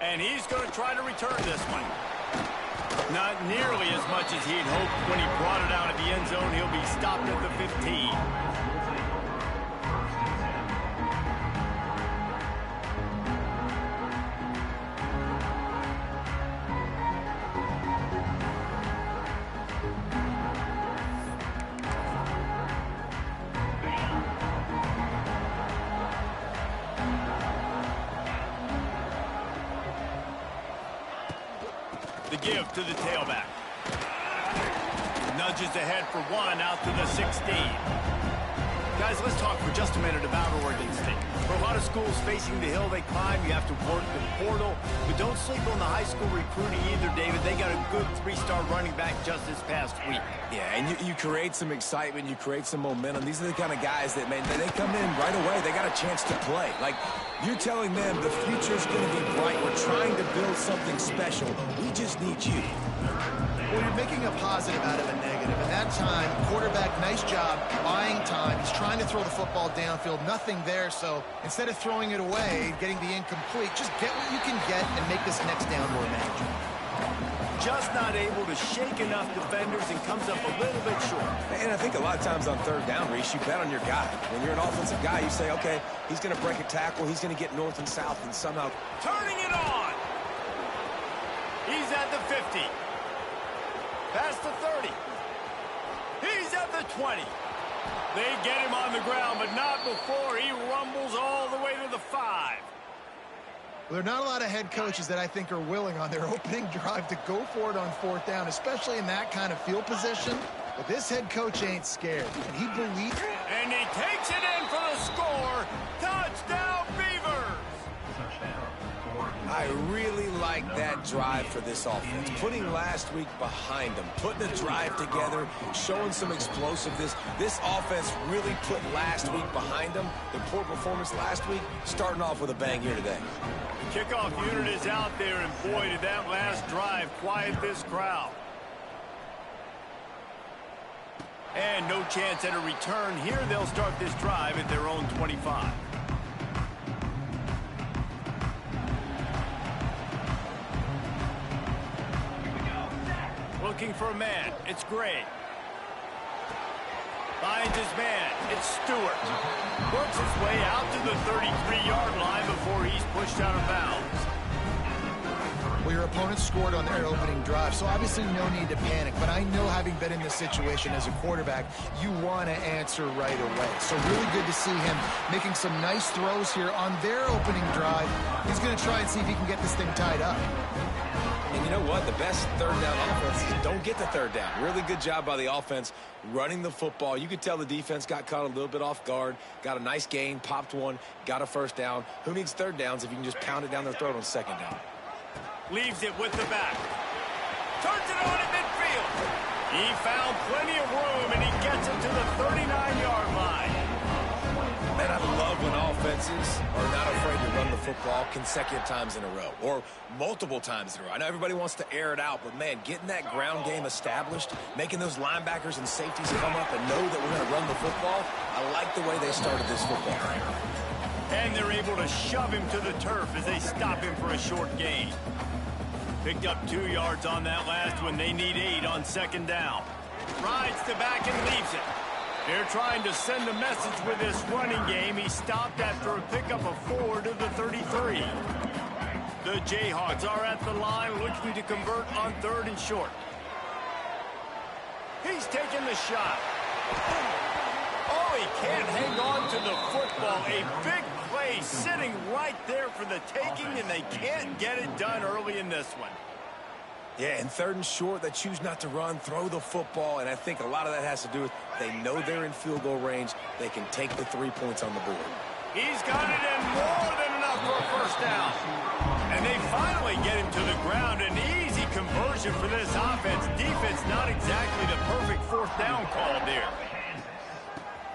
And he's going to try to return this one. Not nearly as much as he'd hoped when he brought it out of the end zone. He'll be stopped at the 15. The give to the tailback. Nudges ahead for one out to the 16. Guys, let's talk for just a minute about Oregon State. For a lot of schools facing the hill they climb, you have to work the portal. But don't sleep on the high school recruiting either, David. They got a good 3-star running back just this past week. Yeah, and you create some excitement, you create some momentum. These are the kind of guys that, man, they come in right away. They got a chance to play. Like, you're telling them the future's going to be bright. We're trying to build something special. We just need you. Well, you're making a positive out of a negative. And that time, quarterback, nice job buying time. He's trying to throw the football downfield. Nothing there, so instead of throwing it away, getting the incomplete, just get what you can get and make this next down more manageable. Just not able to shake enough defenders and comes up a little bit short. And I think a lot of times on third down, Reese, you bet on your guy. When you're an offensive guy, you say, okay, he's going to break a tackle, he's going to get north and south, and somehow... Turning it on! He's at the 50. Past the 30. He's at the 20. They get him on the ground, but not before he rumbles all the way to the 5. Well, there are not a lot of head coaches that I think are willing on their opening drive to go for it on fourth down, especially in that kind of field position. But this head coach ain't scared, and he believes... And he takes it in for the score. Touchdown, Beavers! I really like that drive for this offense. Putting last week behind them, putting the drive together, showing some explosiveness. This offense really put last week behind them. The poor performance last week, starting off with a bang here today. Kickoff unit is out there, and boy, did that last drive quiet this crowd. And no chance at a return here. They'll start this drive at their own 25. Looking for a man. It's Gray. Finds his man. It's Stewart. Works his way out to the 33-yard line before he's pushed out of bounds. Well, your opponent scored on their opening drive, so obviously no need to panic. But I know, having been in this situation as a quarterback, you want to answer right away. So really good to see him making some nice throws here on their opening drive. He's going to try and see if he can get this thing tied up. And you know what? The best third down offense is don't get the third down. Really good job by the offense running the football. You could tell the defense got caught a little bit off guard, got a nice gain, popped one, got a first down. Who needs third downs if you can just pound it down their throat on second down? Leaves it with the back. Turns it on at midfield. He found plenty of room, and he gets it to the 39-yard line. Man, I love when offenses are not afraid to run the football consecutive times in a row or multiple times in a row. I know everybody wants to air it out, but, man, getting that ground game established, making those linebackers and safeties come up and know that we're going to run the football, I like the way they started this football. And they're able to shove him to the turf as they stop him for a short gain. Picked up 2 yards on that last one. They need 8 on second down. Rides the back and leaves it. They're trying to send a message with this running game. He stopped after a pickup of 4 to the 33. The Jayhawks are at the line looking to convert on 3rd and short. He's taking the shot. Oh, he can't hang on to the football. A big play sitting right there for the taking, and they can't get it done early in this one. Yeah, and 3rd and short, they choose not to run, throw the football, and I think a lot of that has to do with they know they're in field goal range. They can take the 3 points on the board. He's got it in more than enough for a first down. And they finally get him to the ground. An easy conversion for this offense. Defense not exactly the perfect 4th down call there.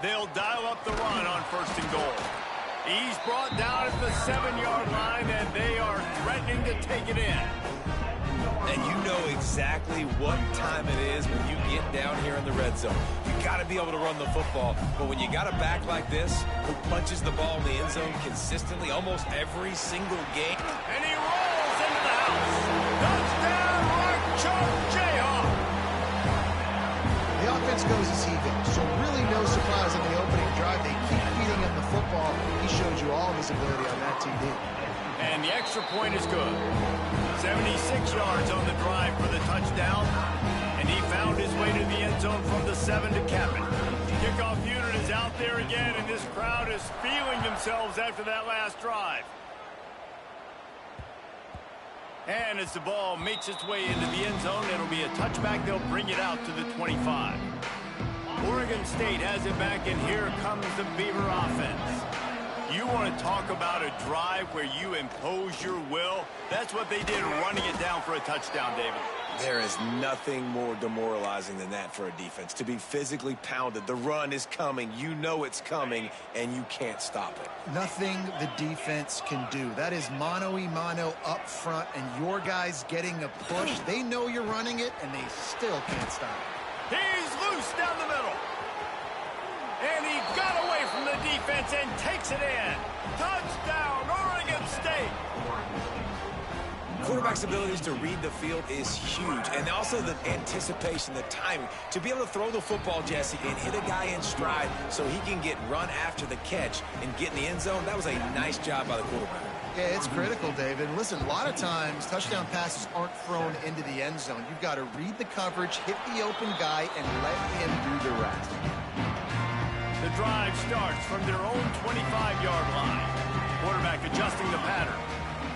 They'll dial up the run on 1st and goal. He's brought down at the 7-yard line, and they are threatening to take it in. And you know exactly what time it is when you get down here in the red zone. You got to be able to run the football. But when you got a back like this who punches the ball in the end zone consistently almost every single game. And he rolls, and Pass goes as he goes. So really no surprise on the opening drive. They keep feeding him the football. He showed you all of his ability on that TD. And the extra point is good. 76 yards on the drive for the touchdown. And he found his way to the end zone from the 7 to cap it. Kickoff unit is out there again, and this crowd is feeling themselves after that last drive. And as the ball makes its way into the end zone, it'll be a touchback. They'll bring it out to the 25. Oregon State has it back, and here comes the Beaver offense. You want to talk about a drive where you impose your will? That's what they did, running it down for a touchdown, David. There is nothing more demoralizing than that for a defense. To be physically pounded. The run is coming. You know it's coming, and you can't stop it. Nothing the defense can do. That is mano-a-mano up front, and your guys getting a push. They know you're running it, and they still can't stop it. He's loose down the middle. And he got away from the defense and takes it in. Touchdown, Oregon State. Quarterback's abilities to read the field is huge, and also the anticipation, the timing. To be able to throw the football, Jesse, and hit a guy in stride so he can get run after the catch and get in the end zone, that was a nice job by the quarterback. Yeah, it's critical, David. Listen, a lot of times touchdown passes aren't thrown into the end zone. You've got to read the coverage, hit the open guy, and let him do the rest. The drive starts from their own 25-yard line. Quarterback adjusting the pattern.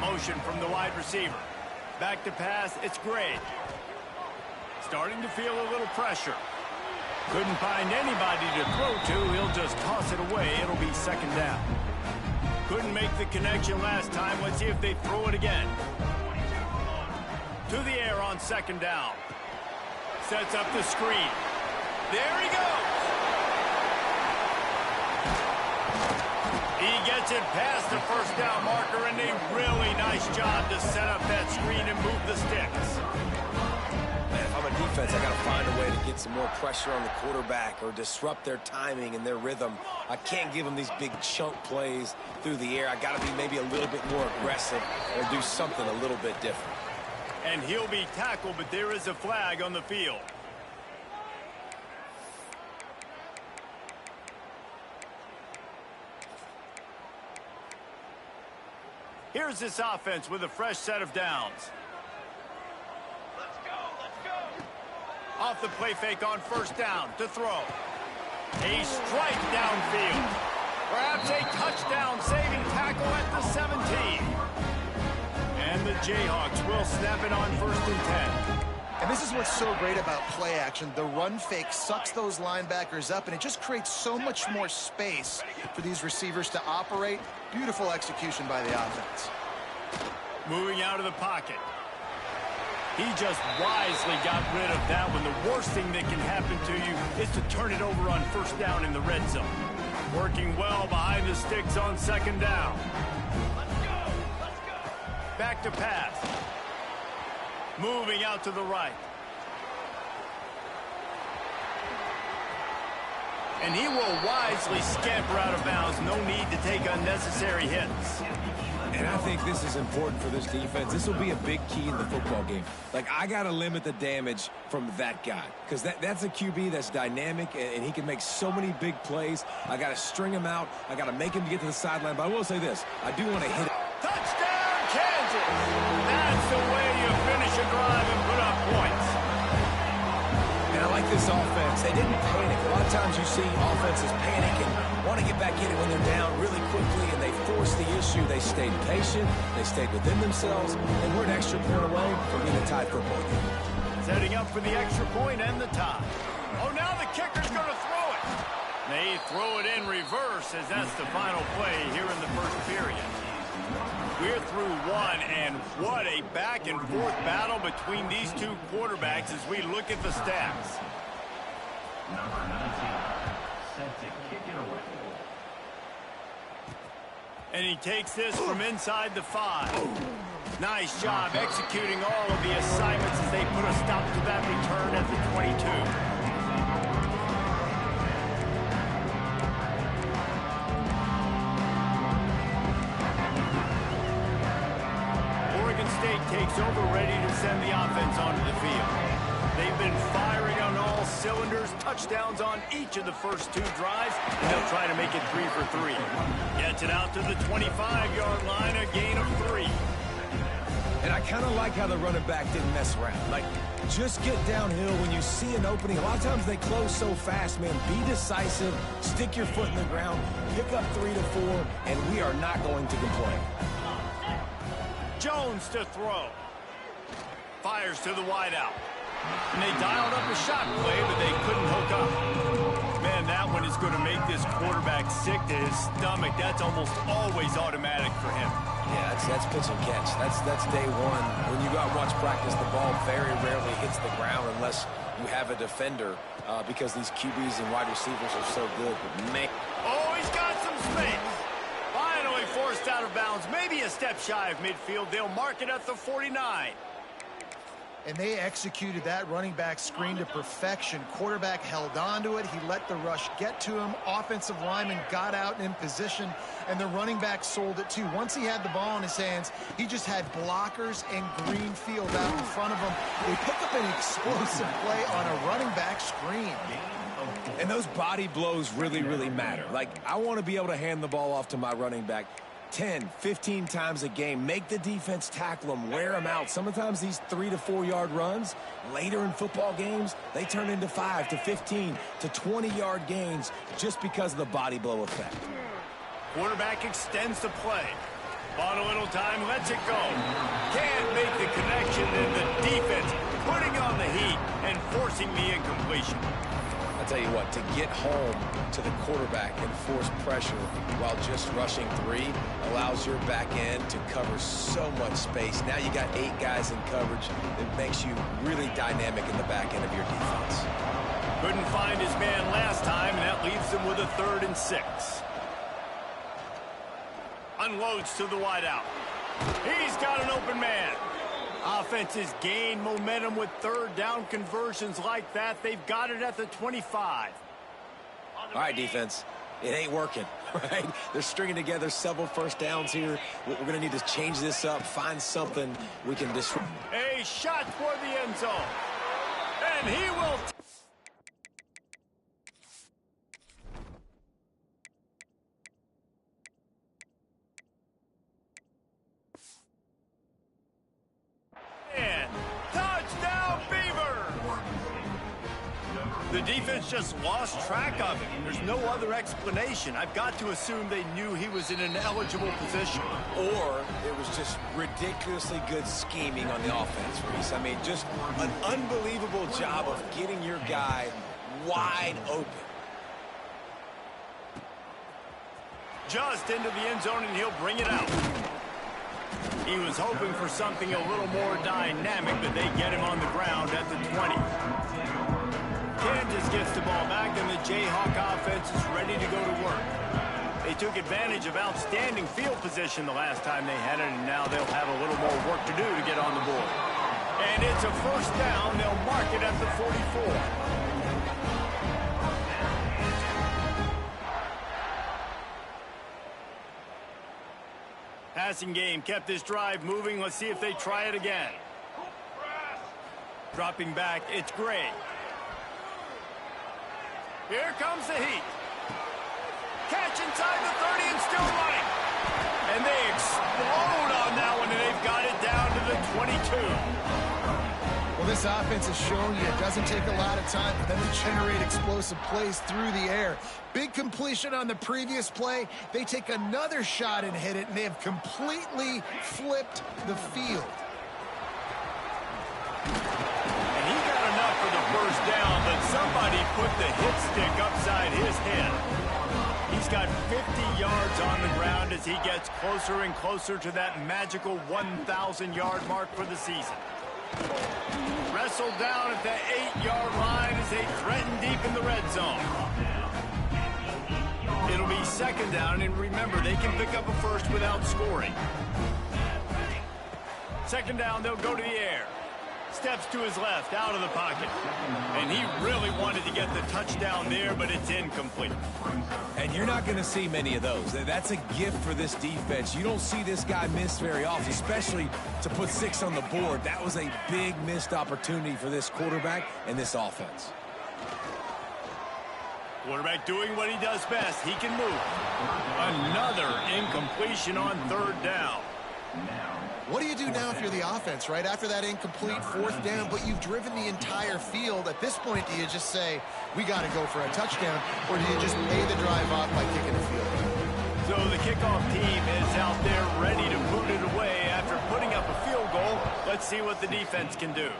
Motion from the wide receiver. Back to pass, it's Gray. Starting to feel a little pressure. Couldn't find anybody to throw to. He'll just toss it away. It'll be second down. Couldn't make the connection last time. Let's see if they throw it again. To the air on second down. Sets up the screen. There he goes. He gets it past the first down marker, and a really nice job to set up that screen and move the sticks. Man, if I'm a defense, I got to find a way to get some more pressure on the quarterback or disrupt their timing and their rhythm. I can't give them these big chunk plays through the air. I got to be maybe a little bit more aggressive or do something a little bit different. And he'll be tackled, but there is a flag on the field. Here's this offense with a fresh set of downs. Let's go. Off the play fake on first down to throw. A strike downfield. Perhaps a touchdown saving tackle at the 17. And the Jayhawks will snap it on first and 10. And this is what's so great about play action. The run fake sucks those linebackers up, and it just creates so much more space for these receivers to operate. Beautiful execution by the offense. Moving out of the pocket. He just wisely got rid of that one. The worst thing that can happen to you is to turn it over on first down in the red zone. Working well behind the sticks on second down. Let's go. Back to pass. Moving out to the right. And he will wisely scamper out of bounds. No need to take unnecessary hits. And I think this is important for this defense. This will be a big key in the football game. Like, I got to limit the damage from that guy because that's a QB that's dynamic, and he can make so many big plays. I got to string him out. I got to make him get to the sideline. But I will say this. I do want to hit it. Touchdown, Kansas! That's the way you finish a drive and put up points. And I like this offense. They didn't panic. A lot of times you see offenses panic and want to get back in it when they're down really quickly, and they force the issue. They stayed patient. They stayed within themselves, and we're an extra point away from being a tied football game. Setting up for the extra point and the tie. Oh, now the kicker's going to throw it. They throw it in reverse as that's the final play here in the first period. We're through one, and what a back-and-forth battle between these two quarterbacks as we look at the stats. Number 19, set to kick it away. And he takes this from inside the 5. Nice job executing all of the assignments as they put a stop to that return at the 22. State takes over, ready to send the offense onto the field. They've been firing on all cylinders, touchdowns on each of the first 2 drives, and they'll try to make it 3 for 3. Gets it out to the 25-yard line, a gain of 3. And I kind of like how the running back didn't mess around. Like, just get downhill when you see an opening. A lot of times they close so fast, man. Be decisive, stick your foot in the ground, pick up 3 to 4, and we are not going to complain. Jones to throw. Fires to the wideout. And they dialed up a shot play, but they couldn't hook up. Man, that one is going to make this quarterback sick to his stomach. That's almost always automatic for him. Yeah, that's pitch and catch. That's day one. When you go out and watch practice, the ball very rarely hits the ground unless you have a defender because these QBs and wide receivers are so good. But man. Oh, he's got some space. Finally forced out of bounds. Maybe a step shy of midfield. They'll mark it at the 49. And they executed that running back screen to perfection. Quarterback held on to it. He let the rush get to him. Offensive lineman got out and in position, and the running back sold it too. Once he had the ball in his hands, he just had blockers and green field out in front of him. They pick up an explosive play on a running back screen. And those body blows really, really matter. Like, I want to be able to hand the ball off to my running back 10, 15 times a game. Make the defense tackle them, wear them out. Sometimes these 3 to 4 yard runs, later in football games, they turn into 5 to 15 to 20 yard gains just because of the body blow effect. Quarterback extends the play. Bought a little time, lets it go. Can't make the connection, and the defense putting on the heat and forcing the incompletion. Tell you what, to get home to the quarterback and force pressure while just rushing 3 allows your back end to cover so much space. Now you got 8 guys in coverage. It makes you really dynamic in the back end of your defense. Couldn't find his man last time, and that leaves him with a 3rd and 6. Unloads to the wideout. He's got an open man. Offenses gain momentum with 3rd down conversions like that. They've got it at the 25. All right, defense. It ain't working, right? They're stringing together several first downs here. We're going to need to change this up, find something we can disrupt. A shot toward the end zone. And he will... Touchdown, Beaver! The defense just lost track of him. There's no other explanation. I've got to assume they knew he was in an eligible position. Or it was just ridiculously good scheming on the offense, Reese. I mean, just an unbelievable job of getting your guy wide open. Just into the end zone, and he'll bring it out. He was hoping for something a little more dynamic, but they get him on the ground at the 20. Kansas gets the ball back, and the Jayhawk offense is ready to go to work. They took advantage of outstanding field position the last time they had it, and now they'll have a little more work to do to get on the board. And it's a 1st down. They'll mark it at the 44. Passing game kept this drive moving. Let's see if they try it again. Dropping back, it's Gray. Here comes the heat. Catch inside the 30 and still running. And they explode on that one, and they've got it down to the 22. Well, this offense has shown you it doesn't take a lot of time for them to generate explosive plays through the air. Big completion on the previous play. They take another shot and hit it, and they have completely flipped the field. And he got enough for the 1st down, but somebody put the hit stick upside his head. He's got 50 yards on the ground as he gets closer and closer to that magical 1,000-yard mark for the season. Wrestled down at the 8-yard line as they threaten deep in the red zone. It'll be 2nd down, and remember, they can pick up a 1st without scoring. 2nd down, they'll go to the air. Steps to his left, out of the pocket. And he really wanted to get the touchdown there, but it's incomplete. And you're not going to see many of those. That's a gift for this defense. You don't see this guy miss very often, especially to put 6 on the board. That was a big missed opportunity for this quarterback and this offense. Quarterback doing what he does best. He can move. Another incompletion on 3rd down. What do you do now if you're the offense, right? After that incomplete 4th down, but you've driven the entire field. At this point, do you just say, we got to go for a touchdown, or do you just pay the drive off by kicking the field goal? So the kickoff team is out there ready to boot it away after putting up a field goal. Let's see what the defense can do.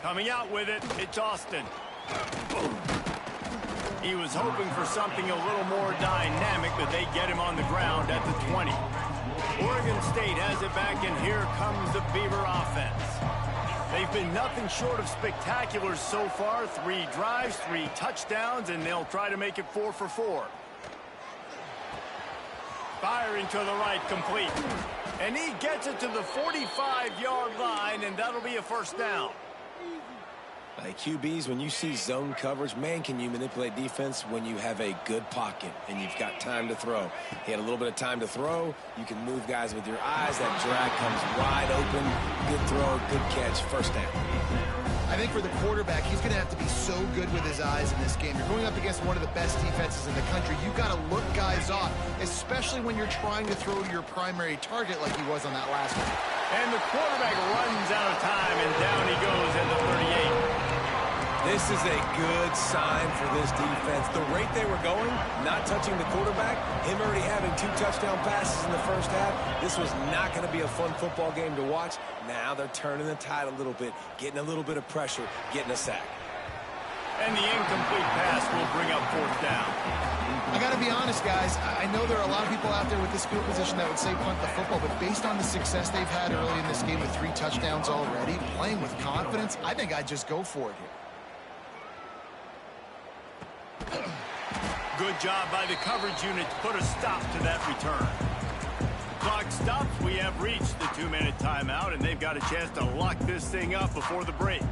Coming out with it, it's Austin. He was hoping for something a little more dynamic, but they get him on the ground at the 20. Oregon State has it back, and here comes the Beaver offense. They've been nothing short of spectacular so far. 3 drives, 3 touchdowns, and they'll try to make it 4 for 4. Firing to the right, complete. And he gets it to the 45-yard line, and that'll be a 1st down. Like QBs, when you see zone coverage, man, can you manipulate defense when you have a good pocket and you've got time to throw. He had a little bit of time to throw. You can move guys with your eyes. That drag comes wide open. Good throw, good catch, 1st down. I think for the quarterback, he's going to have to be so good with his eyes in this game. You're going up against one of the best defenses in the country. You've got to look guys off, especially when you're trying to throw your primary target like he was on that last one. And the quarterback runs out of time, and down he goes at the 38. This is a good sign for this defense. The rate they were going, not touching the quarterback, him already having 2 touchdown passes in the 1st half, this was not going to be a fun football game to watch. Now they're turning the tide a little bit, getting a little bit of pressure, getting a sack. And the incomplete pass will bring up 4th down. I got to be honest, guys. I know there are a lot of people out there with this field position that would say punt the football, but based on the success they've had early in this game with 3 touchdowns already, playing with confidence, I think I'd just go for it here. Good job by the coverage unit to put a stop to that return. Clock stops. We have reached the 2-minute timeout, and they've got a chance to lock this thing up before the break.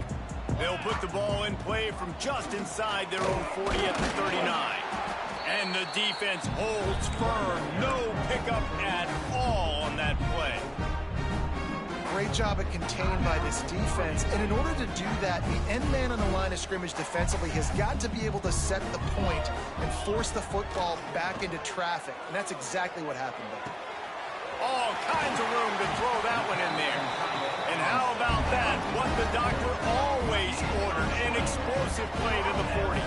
They'll put the ball in play from just inside their own 40 at the 39. And the defense holds firm. No pickup at all on that play. Great job at contained by this defense. And in order to do that, the end man on the line of scrimmage defensively has got to be able to set the point and force the football back into traffic. And that's exactly what happened there. All kinds of room to throw that one in there. And how about that? What the doctor always ordered, an explosive play to the 40.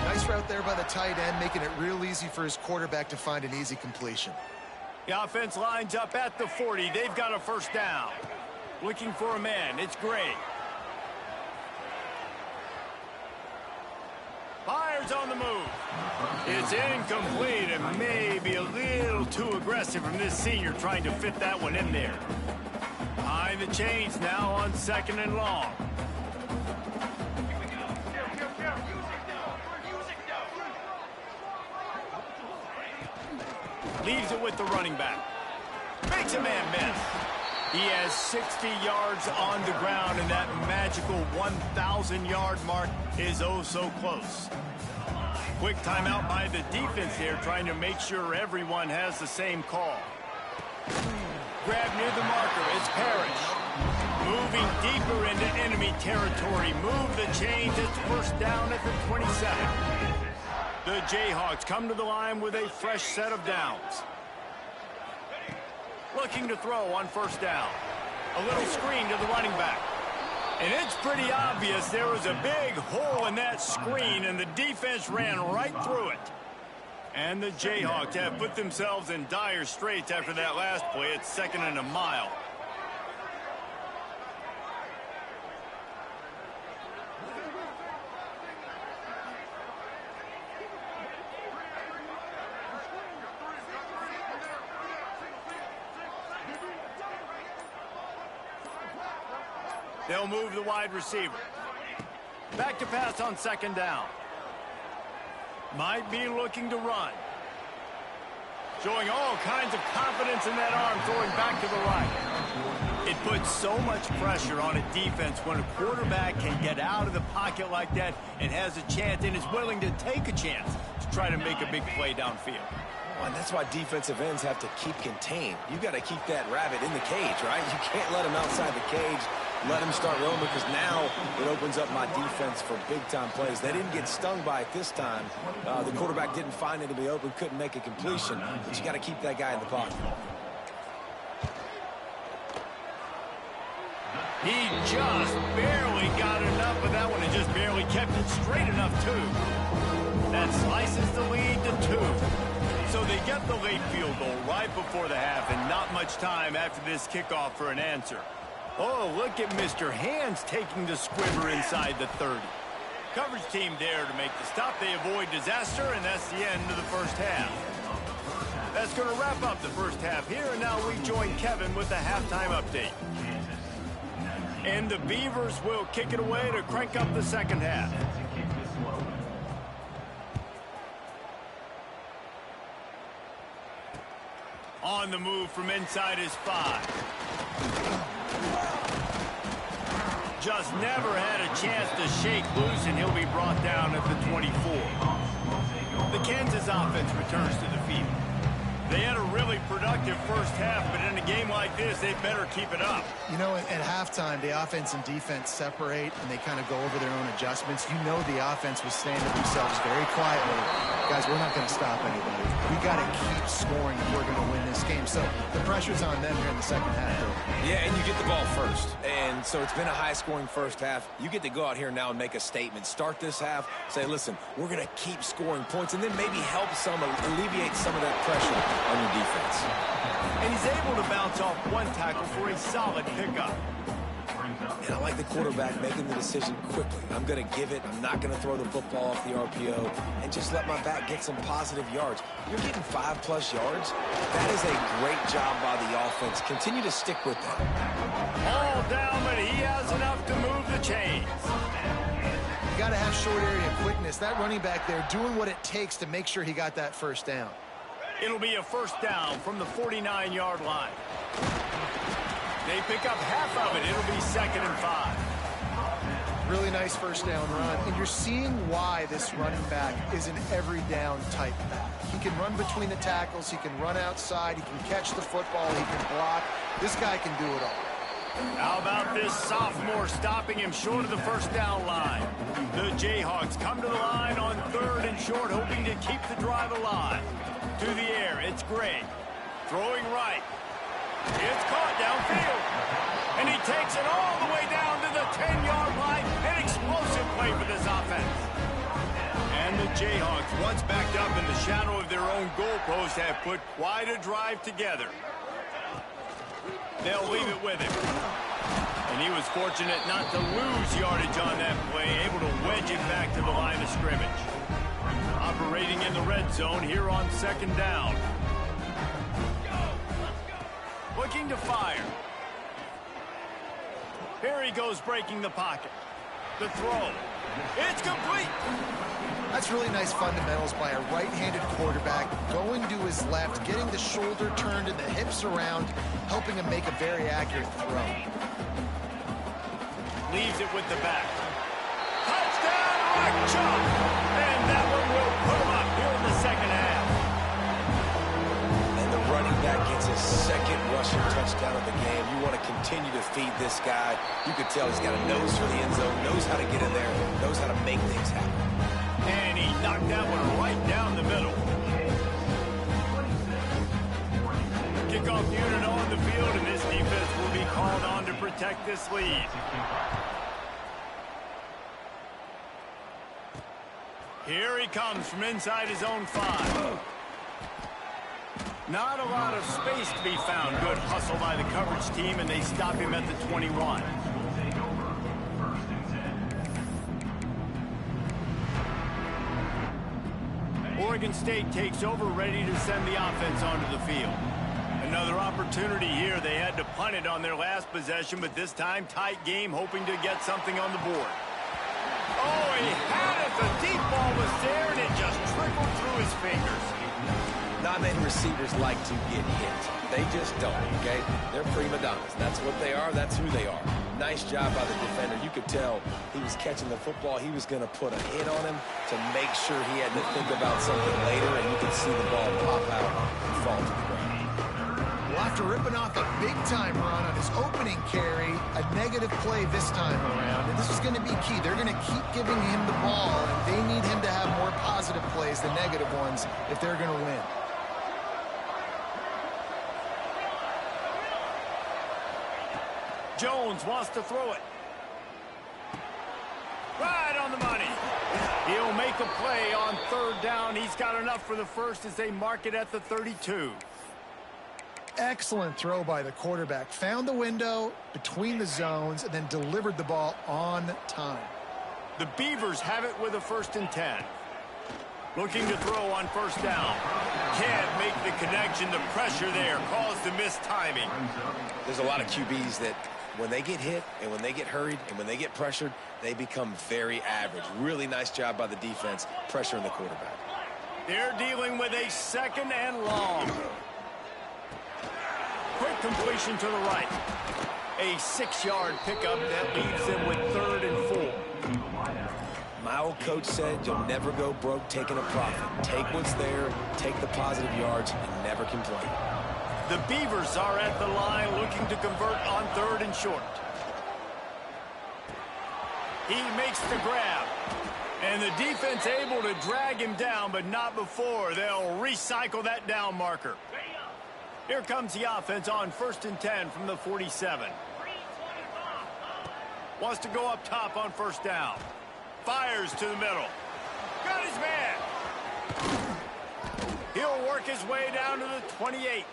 Nice route there by the tight end, making it real easy for his quarterback to find an easy completion. The offense lines up at the 40. They've got a 1st down. Looking for a man. It's Gray. Fires on the move. It's incomplete and maybe a little too aggressive from this senior trying to fit that one in there. Behind the chains now on 2nd and long. Leaves it with the running back. Makes a man miss. He has 60 yards on the ground, and that magical 1,000-yard mark is oh so close. Quick timeout by the defense here, trying to make sure everyone has the same call. Grab near the marker. It's Parrish. Moving deeper into enemy territory. Move the chains. It's 1st down at the 27. The Jayhawks come to the line with a fresh set of downs. Looking to throw on 1st down. A little screen to the running back. And it's pretty obvious there was a big hole in that screen, and the defense ran right through it. And the Jayhawks have put themselves in dire straits after that last play. It's 2nd and a mile. They'll move the wide receiver. Back to pass on 2nd down. Might be looking to run. Showing all kinds of confidence in that arm, throwing back to the right. It puts so much pressure on a defense when a quarterback can get out of the pocket like that and has a chance and is willing to take a chance to try to make a big play downfield. Well, and that's why defensive ends have to keep contained. You got to keep that rabbit in the cage, right? You can't let him outside the cage, let him start roaming, because now it opens up my defense for big-time plays. They didn't get stung by it this time. The quarterback didn't find it to be open, couldn't make a completion, but you got to keep that guy in the pocket. He just barely got enough of that one and just barely kept it straight enough, too. That slices the lead to 2. So they get the late field goal right before the half and not much time after this kickoff for an answer. Oh, look at Mr. Hands taking the squibber inside the 30. Coverage team there to make the stop. They avoid disaster, and that's the end of the first half. That's going to wrap up the first half here, and now we join Kevin with the halftime update. And the Beavers will kick it away to crank up the second half. On the move from inside his 5. Just never had a chance to shake loose, and he'll be brought down at the 24. The Kansas offense returns to the field. They had a really productive first half, but in a game like this, they better keep it up. You know, at halftime, the offense and defense separate, and they kind of go over their own adjustments. You know the offense was saying to themselves very quietly, guys, we're not going to stop anybody. We got to keep scoring if we're going to win this game. So the pressure's on them here in the second half. Yeah, and you get the ball first. And so it's been a high-scoring first half. You get to go out here now and make a statement. Start this half, say, listen, we're going to keep scoring points, and then maybe help alleviate some of that pressure on your defense. And he's able to bounce off one tackle for a solid pickup. And I like the quarterback making the decision quickly. I'm going to give it. I'm not going to throw the football off the RPO and just let my back get some positive yards. You're getting 5+ yards. That is a great job by the offense. Continue to stick with that. All down, but he has enough to move the chains. You got to have short area quickness. That running back there doing what it takes to make sure he got that first down. It'll be a first down from the 49-yard line. They pick up half of it. It'll be 2nd and 5. Really nice first down run. And you're seeing why this running back is an every down type back. He can run between the tackles. He can run outside. He can catch the football. He can block. This guy can do it all. How about this sophomore stopping him short of the first down line? The Jayhawks come to the line on 3rd and short, hoping to keep the drive alive. To the air, it's Gray. Throwing right. It's caught downfield. And he takes it all the way down to the 10-yard line. An explosive play for this offense. And the Jayhawks, once backed up in the shadow of their own goalpost, have put quite a drive together. They'll leave it with him. And he was fortunate not to lose yardage on that play, able to wedge it back to the line of scrimmage. Operating in the red zone here on 2nd down. Looking to fire. Here he goes, breaking the pocket. The throw. It's complete. That's really nice fundamentals by a right-handed quarterback, going to his left, getting the shoulder turned and the hips around, helping him make a very accurate throw. Leaves it with the back. Touchdown, Rock Chalk! And that one will put him up here in the second half. And the running back gets his 2nd rushing touchdown of the game. You want to continue to feed this guy. You could tell he's got a nose for the end zone, knows how to get in there, knows how to make things happen. And he knocked that one right down the middle. Kickoff unit on the field, and this defense will be called on to protect this lead. Here he comes from inside his own 5. Not a lot of space to be found. Good hustle by the coverage team, and they stop him at the 21. Oregon State takes over, ready to send the offense onto the field. Another opportunity here. They had to punt it on their last possession, but this time tight game, hoping to get something on the board. Oh, he had it. The deep ball was there, and it just trickled through his fingers. Not mean receivers like to get hit. They just don't, okay? They're prima donnas. That's what they are. That's who they are. Nice job by the defender. You could tell he was catching the football. He was going to put a hit on him to make sure he had to think about something later, and you could see the ball pop out and fall to the ground. Well, after ripping off a big-time run on his opening carry, a negative play this time around, and this is going to be key. They're going to keep giving him the ball, and they need him to have more positive plays than negative ones if they're going to win. Jones wants to throw it. Right on the money. He'll make a play on third down. He's got enough for the first as they mark it at the 32. Excellent throw by the quarterback. Found the window between the zones and then delivered the ball on time. The Beavers have it with a 1st and 10. Looking to throw on first down. Can't make the connection. The pressure there caused the missed timing. There's a lot of QBs that when they get hit and when they get hurried and when they get pressured, they become very average. Really nice job by the defense pressuring the quarterback. They're dealing with a 2nd and long. Quick completion to the right. A 6-yard pickup that leaves them with 3rd and 4. My old coach said you'll never go broke taking a profit. Take what's there, take the positive yards, and never complain. The Beavers are at the line looking to convert on 3rd and short. He makes the grab. And the defense able to drag him down, but not before. They'll recycle that down marker. Here comes the offense on 1st and 10 from the 47. Wants to go up top on first down. Fires to the middle. Got his man. He'll work his way down to the 28.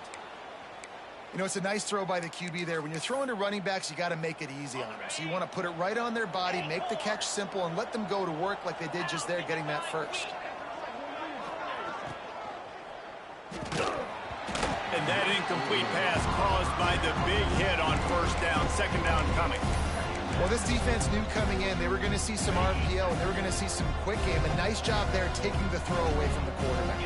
You know, it's a nice throw by the QB there. When you're throwing to running backs, you got to make it easy on them. So you want to put it right on their body, make the catch simple, and let them go to work like they did just there, getting that first. And that incomplete pass caused by the big hit on first down. 2nd down coming. Well, this defense knew coming in they were going to see some RPO, and they were going to see some quick game. A nice job there taking the throw away from the quarterback.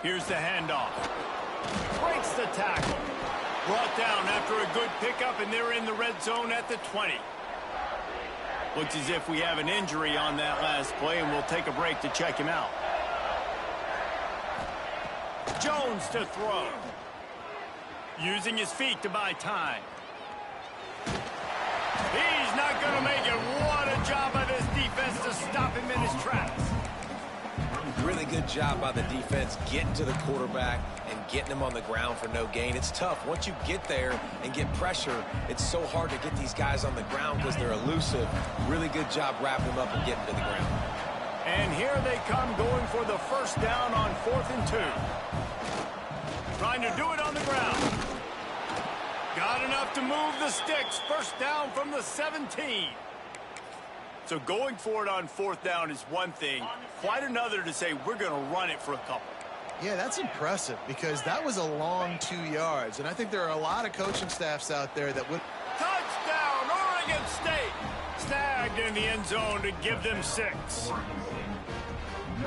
Here's the handoff. Breaks the tackle. Brought down after a good pickup, and they're in the red zone at the 20. Looks as if we have an injury on that last play, and we'll take a break to check him out. Jones to throw. Using his feet to buy time. He's not going to make it. What a job by this defense to stop him in his tracks. Really good job by the defense getting to the quarterback and getting him on the ground for no gain. It's tough. Once you get there and get pressure, it's so hard to get these guys on the ground because they're elusive. Really good job wrapping them up and getting to the ground. And here they come going for the first down on 4th and 2. Trying to do it on the ground. Got enough to move the sticks. First down from the 17. So going for it on 4th down is one thing. Quite another to say we're going to run it for a couple. Yeah, that's impressive because that was a long 2 yards. And I think there are a lot of coaching staffs out there that would... Touchdown, Oregon State! Snagged in the end zone to give them 6.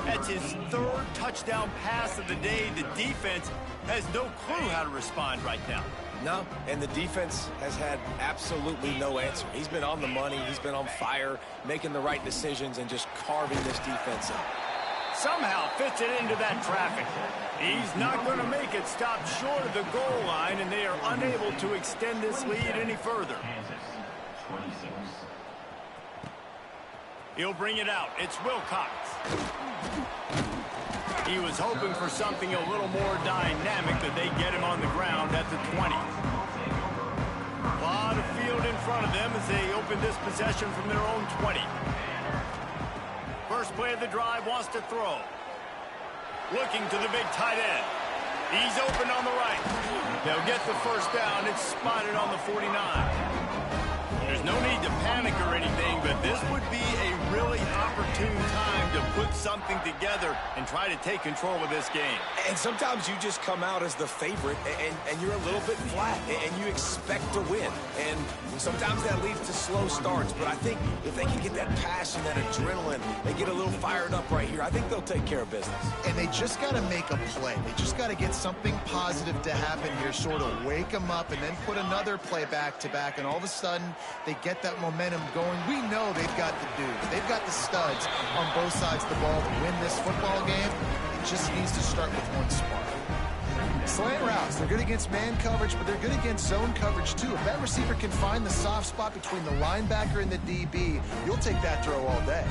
That's his 3rd touchdown pass of the day. The defense has no clue how to respond right now. No, and the defense has had absolutely no answer. He's been on the money. He's been on fire, making the right decisions and just carving this defense up. Somehow fits it into that traffic. He's not going to make it. Stop short of the goal line, and they are unable to extend this lead any further. He'll bring it out. It's Wilcox. He was hoping for something a little more dynamic, but they get him on the ground at the 20. A lot of field in front of them as they open this possession from their own 20. First play of the drive, wants to throw. Looking to the big tight end. He's open on the right. They'll get the first down. It's spotted on the 49. There's no need to panic or anything, but this would be a really opportune time to put something together and try to take control of this game. And sometimes you just come out as the favorite, and you're a little bit flat, and you expect to win. And sometimes that leads to slow starts. But I think if they can get that passion, that adrenaline, they get a little fired up right here, I think they'll take care of business. And they just got to make a play. They just got to get something positive to happen here, sort of wake them up, and then put another play back-to-back, and all of a sudden they get that momentum going. We know they've got the dudes. They've got the studs on both sides of the ball to win this football game. It just needs to start with one spark. Slant routes, they're good against man coverage, but they're good against zone coverage too. If that receiver can find the soft spot between the linebacker and the DB, you'll take that throw all day.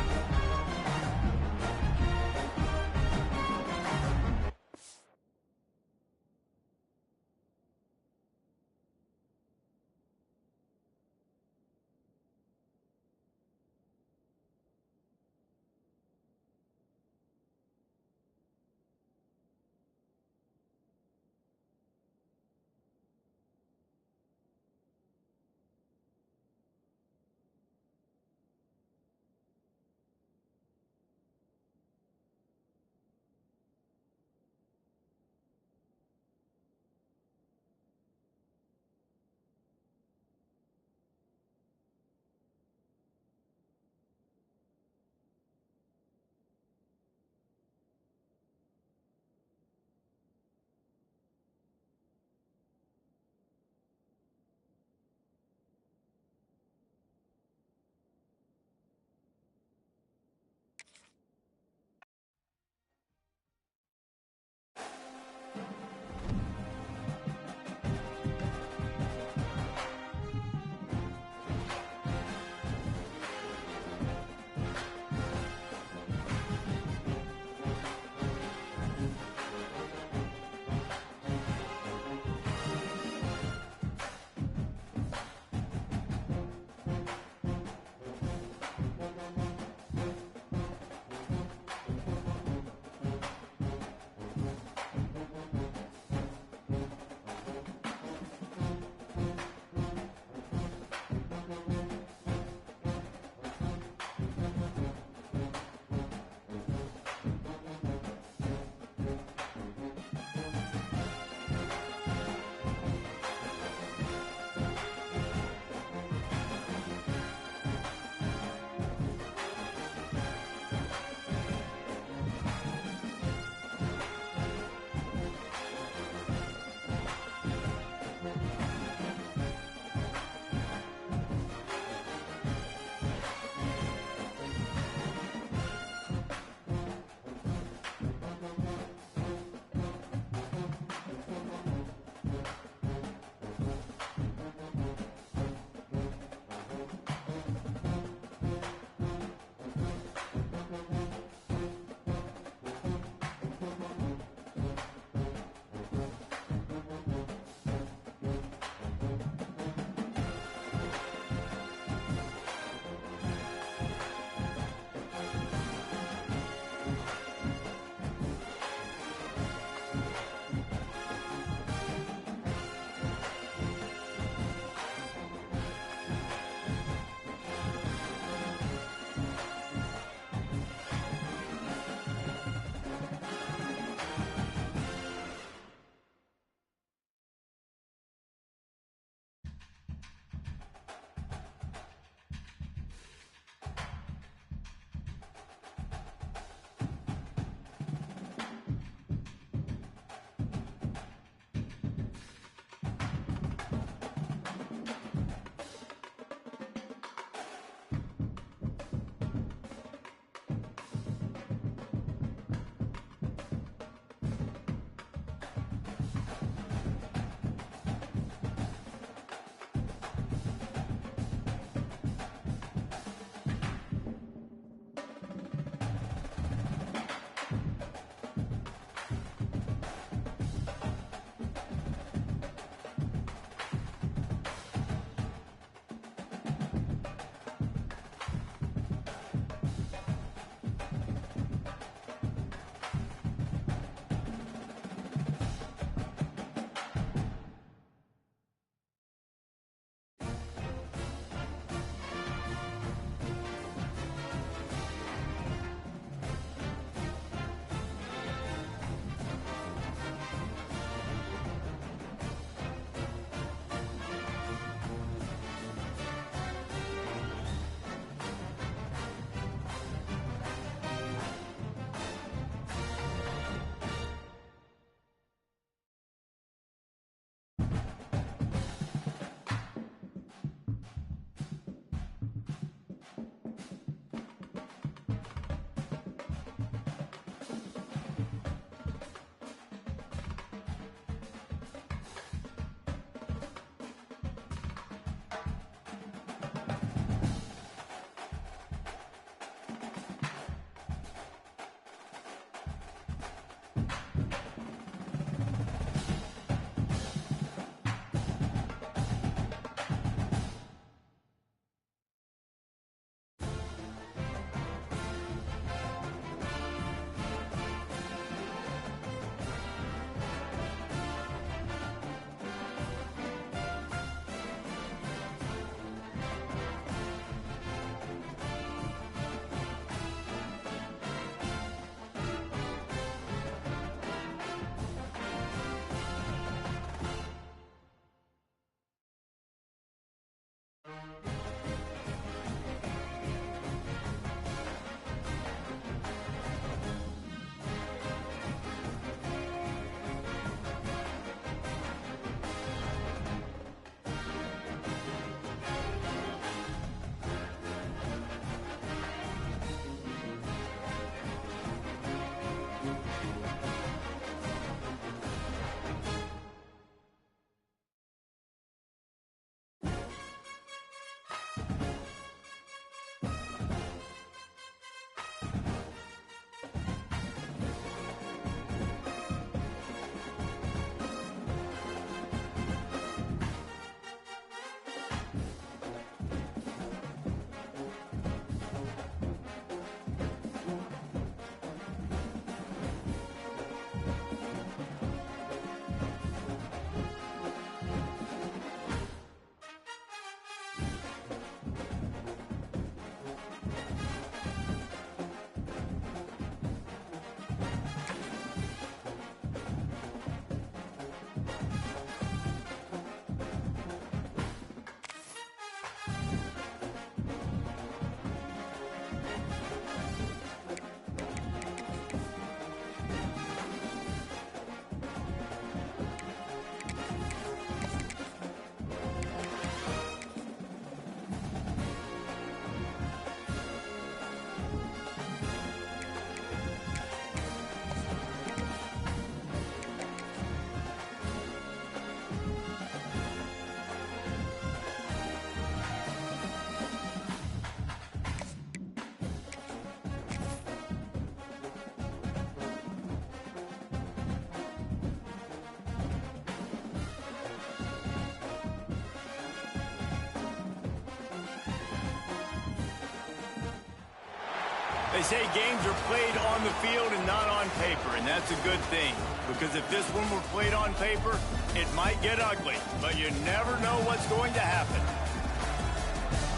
They say games are played on the field and not on paper, and that's a good thing. Because if this one were played on paper, it might get ugly, but you never know what's going to happen.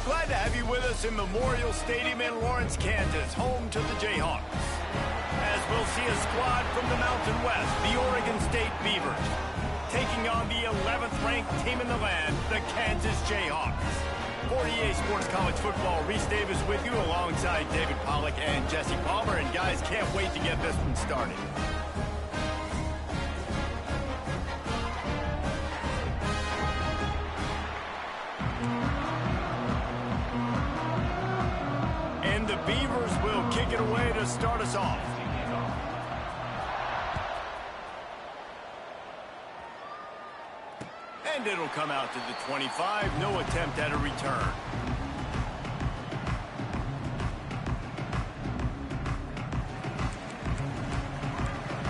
Glad to have you with us in Memorial Stadium in Lawrence, Kansas, home to the Jayhawks. As we'll see a squad from the Mountain West, the Oregon State Beavers, taking on the 11th ranked team in the land, the Kansas Jayhawks. 48 Sports College Football, Reese Davis with you alongside David Pollack and Jesse Palmer. And guys, can't wait to get this one started. And the Beavers will kick it away to start us off. And it'll come out to the 25. No attempt at a return.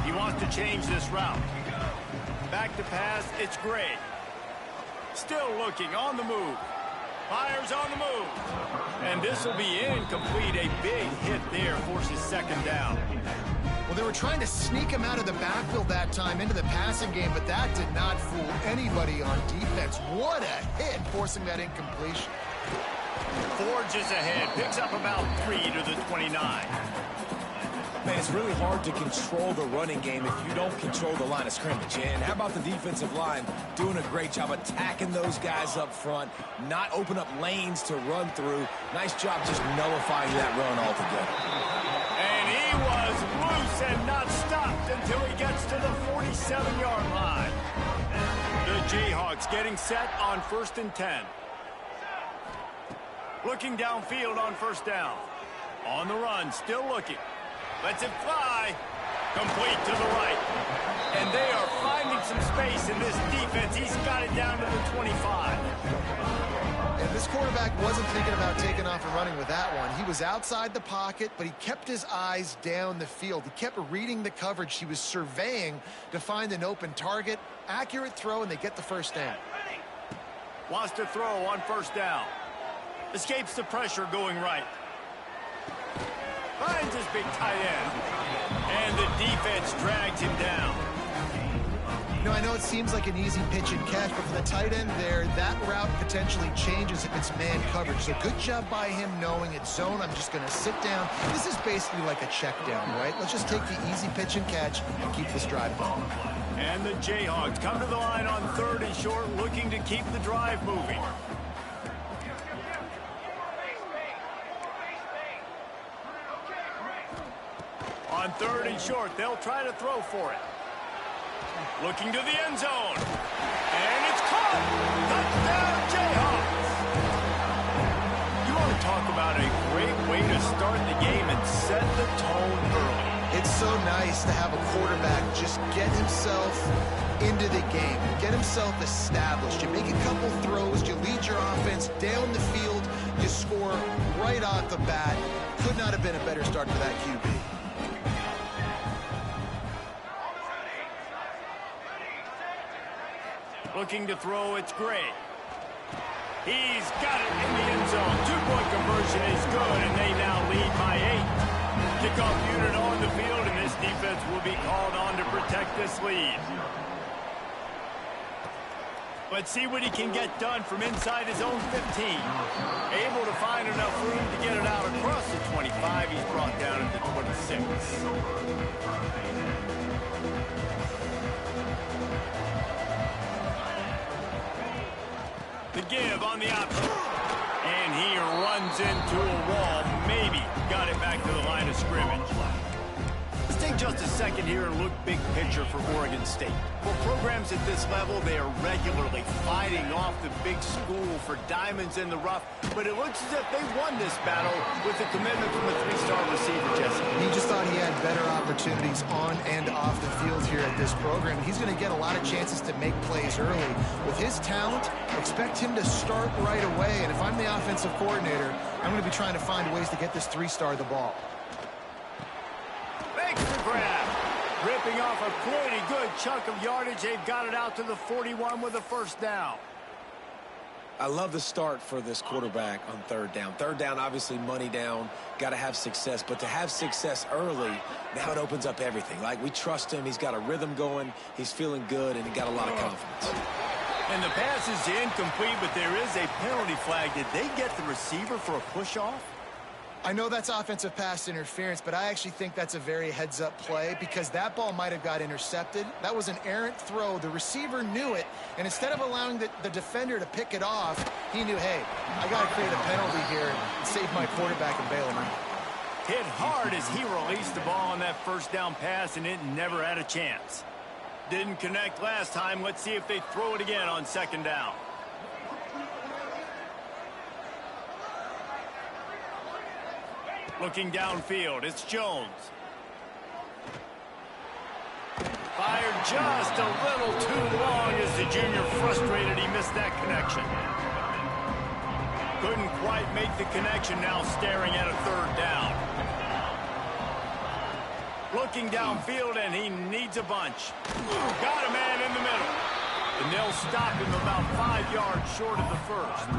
He wants to change this route. Back to pass, it's Gray. Still looking, on the move. Fires on the move. And this will be incomplete. A big hit there, forces second down. Well, they were trying to sneak him out of the backfield that time into the passing game, but that did not fool anybody on defense. What a hit, forcing that incompletion. Forges ahead, picks up about 3 to the 29. Man, it's really hard to control the running game if you don't control the line of scrimmage. And how about the defensive line doing a great job attacking those guys up front, not open up lanes to run through. Nice job just nullifying that run altogether. And he was loose and not stopped until he gets to the 47-yard line. The Jayhawks getting set on 1st and 10. Looking downfield on 1st down. On the run, still looking. Lets it fly. Complete to the right. And they are finding some space in this defense. He's got it down to the 25. And this quarterback wasn't thinking about taking off and running with that one. He was outside the pocket, but he kept his eyes down the field. He kept reading the coverage. He was surveying to find an open target. Accurate throw, and they get the first down. Wants to throw on 1st down. Escapes the pressure going right. Finds his big tight end. And the defense drags him down. You know, I know it seems like an easy pitch and catch, but for the tight end there, that route potentially changes if it's man coverage. So good job by him knowing it's zone. I'm just going to sit down. This is basically like a check down, right? Let's just take the easy pitch and catch and keep this drive going. And the Jayhawks come to the line on 3rd and short, looking to keep the drive moving. On 3rd and short, they'll try to throw for it. Looking to the end zone. And it's caught. Touchdown, Jayhawks. You want to talk about a great way to start the game and set the tone early. It's so nice to have a quarterback just get himself into the game, get himself established. You make a couple throws, you lead your offense down the field, you score right off the bat. Could not have been a better start for that QB. Looking to throw, it's Gray. He's got it in the end zone. 2-point conversion is good, and they now lead by 8. Kickoff unit on the field, and this defense will be called on to protect this lead. Let's see what he can get done from inside his own 15. Able to find enough room to get it out across the 25. He's brought down at the 26. The give on the option. And he runs into a wall. Maybe got it back to the line of scrimmage. Let's take just a second here and look big picture for Oregon State. For programs at this level, they are regularly fighting off the big school for diamonds in the rough. But it looks as if they won this battle with the commitment from a 3-star receiver, Jesse. He just thought he had better opportunities on and off the field here at this program. He's going to get a lot of chances to make plays early. With his talent, expect him to start right away. And if I'm the offensive coordinator, I'm going to be trying to find ways to get this 3-star the ball. Makes the grab. Ripping off a pretty good chunk of yardage. They've got it out to the 41 with a 1st down. I love the start for this quarterback on third down. Third down, obviously money down, got to have success. But to have success early, now it opens up everything. Like, we trust him. He's got a rhythm going. He's feeling good, and he got a lot of confidence. And the pass is incomplete, but there is a penalty flag. Did they get the receiver for a push-off? I know that's offensive pass interference, but I actually think that's a very heads-up play because that ball might have got intercepted. That was an errant throw. The receiver knew it, and instead of allowing the defender to pick it off, he knew, hey, I got to create a penalty here and save my quarterback and bail him out. Hit hard as he released the ball on that first down pass, and it never had a chance. Didn't connect last time. Let's see if they throw it again on second down. Looking downfield, it's Jones. Fired just a little too long as the junior frustrated he missed that connection. Couldn't quite make the connection, now staring at a third down. Looking downfield, and he needs a bunch. Got a man in the middle. And they'll stop him about 5 yards short of the first.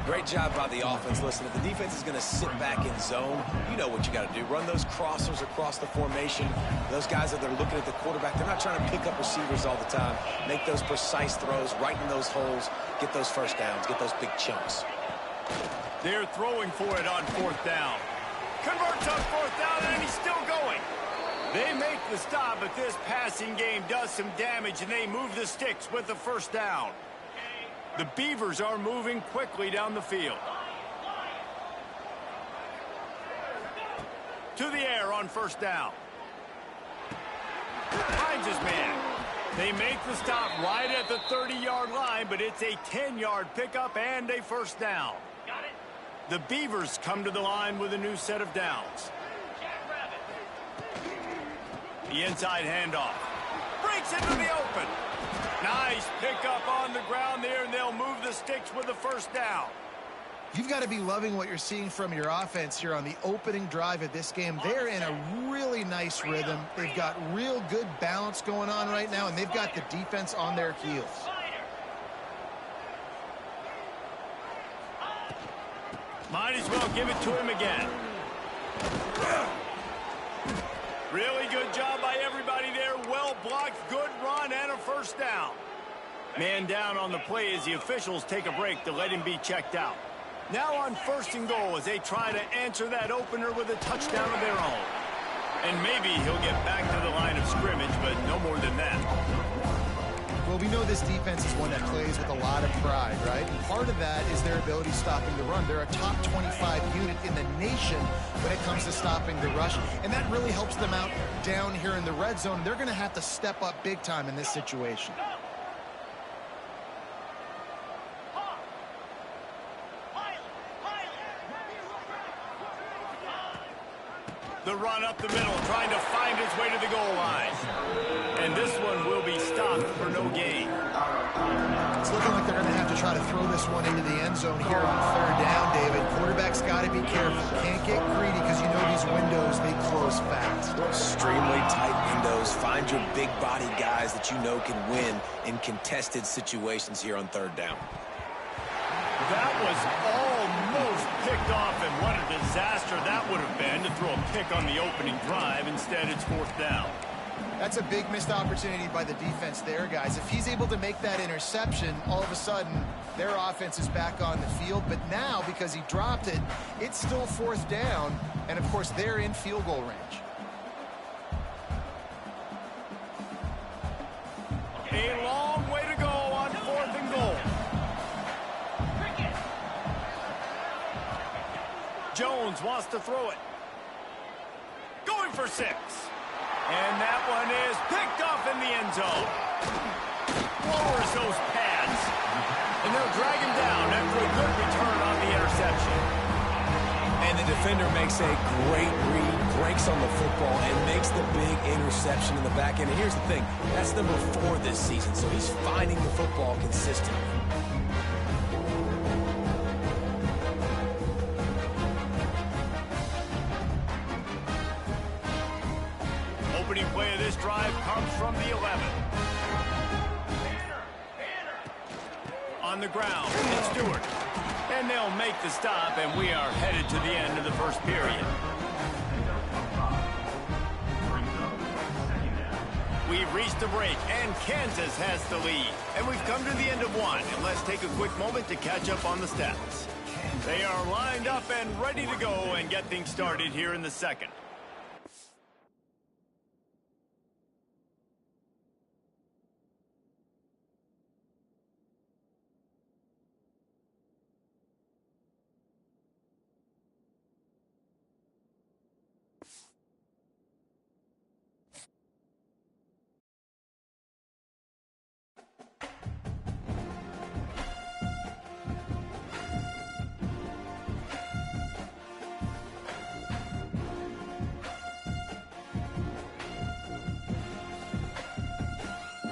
Great job by the offense. Listen, if the defense is going to sit back in zone, you know what you got to do. Run those crossers across the formation. Those guys that are looking at the quarterback, they're not trying to pick up receivers all the time. Make those precise throws, right in those holes, get those first downs, get those big chunks. They're throwing for it on fourth down. Converts on fourth down, and he's still going. They make the stop, but this passing game does some damage, and they move the sticks with the first down. The Beavers are moving quickly down the field. To the air on first down. Finds his man. They make the stop right at the 30-yard line, but it's a 10-yard pickup and a first down. The Beavers come to the line with a new set of downs. The inside handoff. Breaks into the open. Nice pickup on the ground there, and they'll move the sticks with the first down. You've got to be loving what you're seeing from your offense here on the opening drive of this game. They're in a really nice rhythm. They've got real good balance going on right now, and they've got the defense on their heels. Might as well give it to him again. Really good job by everybody there. Well blocked, good run, and a first down. Man down on the play as the officials take a break to let him be checked out. Now on first and goal as they try to answer that opener with a touchdown of their own. And maybe he'll get back to the line of scrimmage, but no more than that. Well, we know this defense is one that plays with a lot of pride, right? Part of that is their ability stopping the run. They're a top 25 unit in the nation when it comes to stopping the rush, and that really helps them out down here in the red zone. They're going to have to step up big time in this situation. The run up the middle, trying to find his way to the goal line. And this one will be stopped for no gain. It's looking like they're going to have to try to throw this one into the end zone here on third down, David. Quarterback's got to be careful. Can't get greedy because you know these windows, they close fast. Extremely tight windows. Find your big body guys that you know can win in contested situations here on third down. That was almost picked off, and what a disaster that would have been to throw a pick on the opening drive. Instead, it's fourth down. That's a big missed opportunity by the defense there, guys. If he's able to make that interception, all of a sudden, their offense is back on the field. But now, because he dropped it, it's still fourth down, and, of course, they're in field goal range. A long way to go on fourth and goal. Jones wants to throw it. Going for 6. And that one is picked off in the end zone. Lowers those pads. And they'll drag him down after a good return on the interception. And the defender makes a great read, breaks on the football, and makes the big interception in the back end. And here's the thing, that's number 4 this season, so he's finding the football consistently. Opening play of this drive comes from the 11. on the ground. It's Stewart. And they'll make the stop, and we are headed to the end of the first period. We've reached the break, and Kansas has the lead. And we've come to the end of one, and let's take a quick moment to catch up on the stats. They are lined up and ready to go and get things started here in the second.